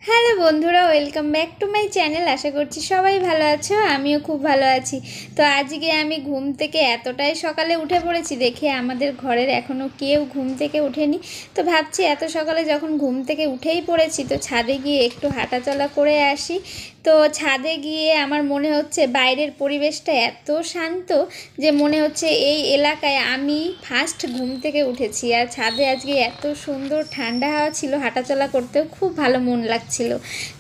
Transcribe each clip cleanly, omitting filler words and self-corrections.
Hello বন্ধুরা, welcome back to my channel. আশা করছি সবাই ভালো আছো, আমিও খুব ভালো আছি। তো আজকে আমি ঘুম থেকে এতটাই সকালে উঠে পড়েছি, দেখে আমাদের ঘরের এখনও কেউ ঘুম থেকে ওঠেনি। তো ভাবছি এত সকালে যখন ঘুম থেকে উঠেই পড়েছি, তো ছাদে গিয়ে একটু হাঁটাচলা করে আসি। তো ছাদে গিয়ে আমার মনে হচ্ছে বাইরের পরিবেশটা এত শান্ত যে মনে হচ্ছে এই এলাকায় আমি ফার্স্ট ঘুম থেকে উঠেছি। আর ছাদে আজকে এত সুন্দর ঠান্ডা হাওয়া ছিল, হাঁটাচলা করতেও খুব ভালো মন লাগছিল।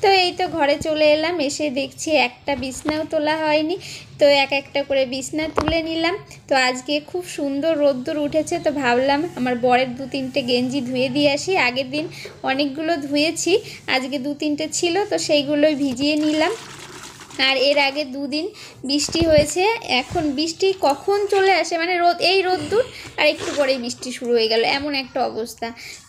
তো এই তো ঘরে চলে এলাম, এসে দেখছি একটা বিছনাও তোলা হয়নি। তো এক একটা করে বিছনা তুলে নিলাম। তো আজকে খুব সুন্দর রোদ্দুর উঠেছে, তো ভাবলাম আমার বরের 2-3টে গেঞ্জি ধুয়ে দিয়ে আসি। আগের দিন অনেকগুলো ধুয়েছি, আজকে 2-3টে ছিল, তো সেইগুলোই ভিজিয়ে নিলাম। আর এর আগে 2 দিন বৃষ্টি হয়েছে, এখন বৃষ্টি কখন চলে আসে, মানে এই রোদ্দুর আর একটু পরেই বৃষ্টি শুরু হয়ে গেল, এমন একটা অবস্থা।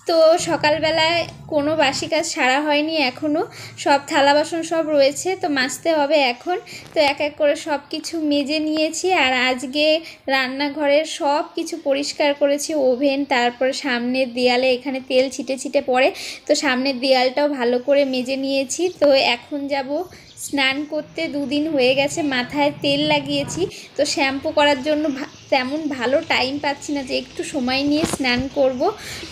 তো সকালবেলায় কোনো বাসি কাজ সারা হয়নি এখনও, সব থালা বাসন সব রয়েছে, তো মাজতে হবে এখন। তো এক এক করে সব কিছু মেজে নিয়েছি। আর আজকে রান্নাঘরের সব কিছু পরিষ্কার করেছি, ওভেন, তারপরে সামনের দেয়ালে এখানে তেল ছিটে ছিটে পড়ে, তো সামনের দেয়ালটাও ভালো করে মেজে নিয়েছি। তো এখন যাব স্নান করতে। 2 দিন হয়ে গেছে মাথায় তেল লাগিয়েছি, তো শ্যাম্পু করার জন্য তেমন ভালো টাইম পাচ্ছি না যে একটু সময় নিয়ে স্নান করব।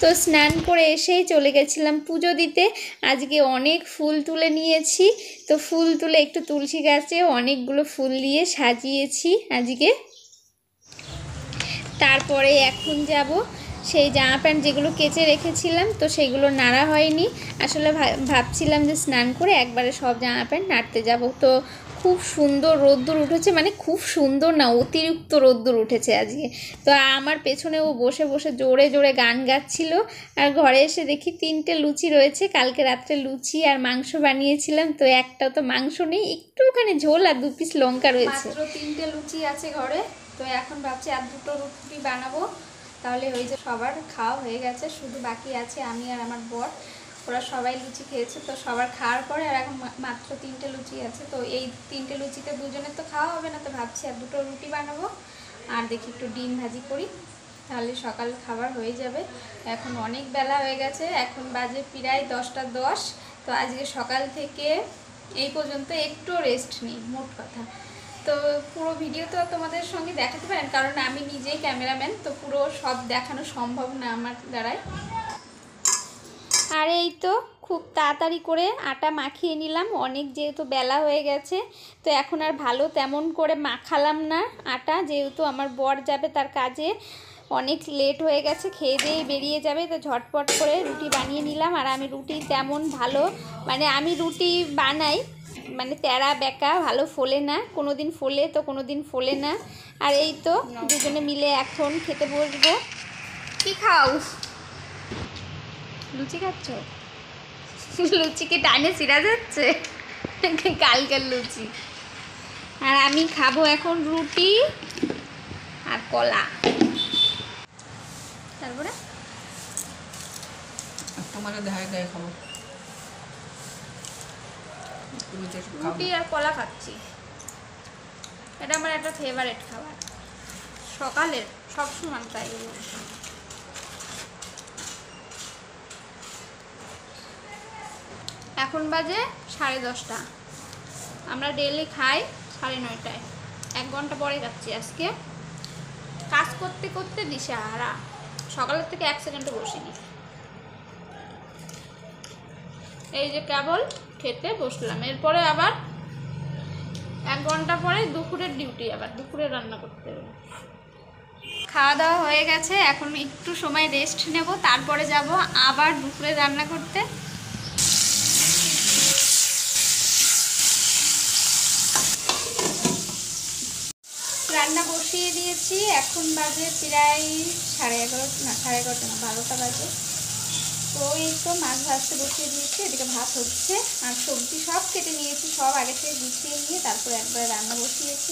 তো স্নান করে এসেই চলে গেছিলাম পুজো দিতে। আজকে অনেক ফুল তুলে নিয়েছি, তো ফুল তুলে একটু তুলসী গাছে অনেকগুলো ফুল দিয়ে সাজিয়েছি আজকে। তারপরে এখন যাব সেই জামা প্যান্ট যেগুলো কেচে রেখেছিলাম, তো সেগুলো নাড়া হয়নি। আসলে ভাবছিলাম যে স্নান করে একবারে সব জামা প্যান্ট নাড়তে যাব। তো খুব সুন্দর রোদ্দুর উঠেছে, মানে খুব সুন্দর না, অতিরিক্ত রোদ্দুর উঠেছে আজকে। তো আমার পেছনে ও বসে বসে জোরে জোরে গান গাচ্ছিল। আর ঘরে এসে দেখি 3টে লুচি রয়েছে, কালকে রাত্রে লুচি আর মাংস বানিয়েছিলাম, তো একটা তো মাংস নেই, একটুখানি ঝোল আর 2 পিস লঙ্কা রয়েছে। মাত্র 3টে লুচি আছে ঘরে। তো এখন ভাবছি আর 2টো রুটি বানাবো, তাহলে ওই যে সবার খাওয়া হয়ে গেছে, শুধু বাকি আছে আমি আর আমার বর। ওরা সবাই লুচি খেয়েছে, তো সবার খাওয়ার পরে আর এখন মাত্র 3টে লুচি আছে। তো এই 3টে লুচিতে দুজনের তো খাওয়া হবে না, তো ভাবছি আর 2টো রুটি বানাবো, আর দেখি একটু ডিম ভাজি করি, তাহলে সকাল খাবার হয়ে যাবে। এখন অনেক বেলা হয়ে গেছে, এখন বাজে প্রায় 10টা 10। তো আজকে সকাল থেকে এই পর্যন্ত একটু রেস্ট নিই মোট কথা। তো পুরো ভিডিও তো তোমাদের সঙ্গে দেখাতে পারেন, কারণ আমি নিজেই ক্যামেরাম্যান, তো পুরো সব দেখানো সম্ভব না আমার দ্বারাই। আর এই তো খুব তাড়াতাড়ি করে আটা মাখিয়ে নিলাম, অনেক যেহেতু বেলা হয়ে গেছে। তো এখন আর ভালো তেমন করে মাখালাম না আটা, যেহেতু আমার বর যাবে তার কাজে, অনেক লেট হয়ে গেছে, খেয়ে দিয়ে বেরিয়ে যাবে। তো ঝটপট করে রুটি বানিয়ে নিলাম। আর আমি রুটি তেমন ভালো, মানে আমি রুটি বানাই, মানে তেড়া বেঁকা, ভালো ফোলে না, কোনো দিন ফোলে তো কোনো দিন ফোলে না। আর এই তো দুজনে মিলে এখন খেতে বসবো। কি খাও? লুচি খাচ্ছ? লুচিকে টানে ছিঁড়া যাচ্ছে, কালকের লুচি। আর আমি খাবো এখন রুটি আর কলা। তারপরে তোমাকে দেখায় দেখায় খাবো, রুটি আর কলা খাচ্ছি। এটা আমার একটা ফেভারিট খাবার, সকালের সবসময় তাই। এখন বাজে 10:30, আমরা ডেইলি খাই 9:30টায়, 1 ঘন্টা পরে যাচ্ছি আজকে। কাজ করতে করতে দিশেহারা, সকালের থেকে 1 সেকেন্ডও বসিনি। এই যে কেবল খেতে বসলাম, এরপরে আবার 1 ঘন্টা পরে দুপুরের ডিউটি, আবার দুপুরে রান্না করতে হবে। খাওয়া দাওয়া হয়ে গেছে, এখন একটু সময় রেস্ট নেব, তারপরে যাব আবার দুপুরে রান্না করতে। রান্না বসিয়ে দিয়েছি, এখন বাজে প্রায় 11:30, না 11:30 না 12টা বাজে। তো এই তো মাছ ভাজতে বসিয়ে দিয়েছি, এদিকে ভাত হচ্ছে, আর সবজি সব কেটে নিয়েছি, সব আগে থেকে গুছিয়ে নিয়ে তারপরে একবারে রান্না বসিয়েছি।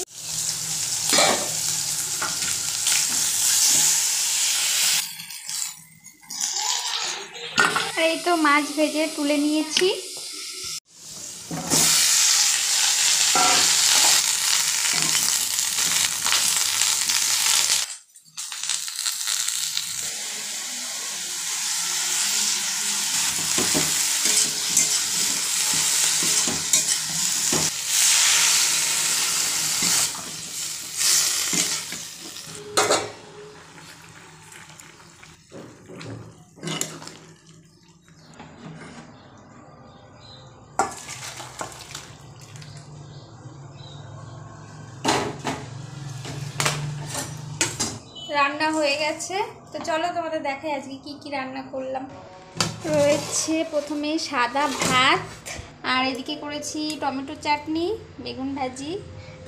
আর এই তো মাছ ভেজে তুলে নিয়েছি। রান্না হয়ে গেছে। তো চলো তোমাদের দেখাই আজকে কি কি রান্না করলাম। রয়েছে প্রথমে সাদা ভাত, আর এদিকে করেছি টমেটো চাটনি, বেগুন ভাজি,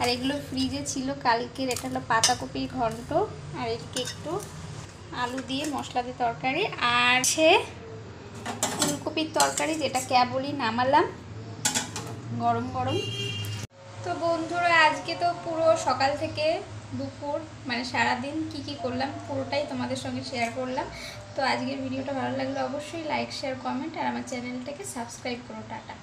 আর এগুলো ফ্রিজে ছিল কালকের। এটা হলো পাতাকপির ঘন্ট, আর এদিকে একটু আলু দিয়ে মশলা দিয়ে তরকারি, আর সে ফুলকপির তরকারি যেটা কেবলই নামালাম গরম গরম। তো বন্ধুরা আজকে তো পুরো সকাল থেকে দুপুর মানে সারাদিন কি কি করলাম পুরোটাই তোমাদের সঙ্গে শেয়ার করলাম। তো আজকের ভিডিওটা ভালো লাগলে অবশ্যই লাইক শেয়ার কমেন্ট আর আমার চ্যানেলটাকে সাবস্ক্রাইব করো। টাটা।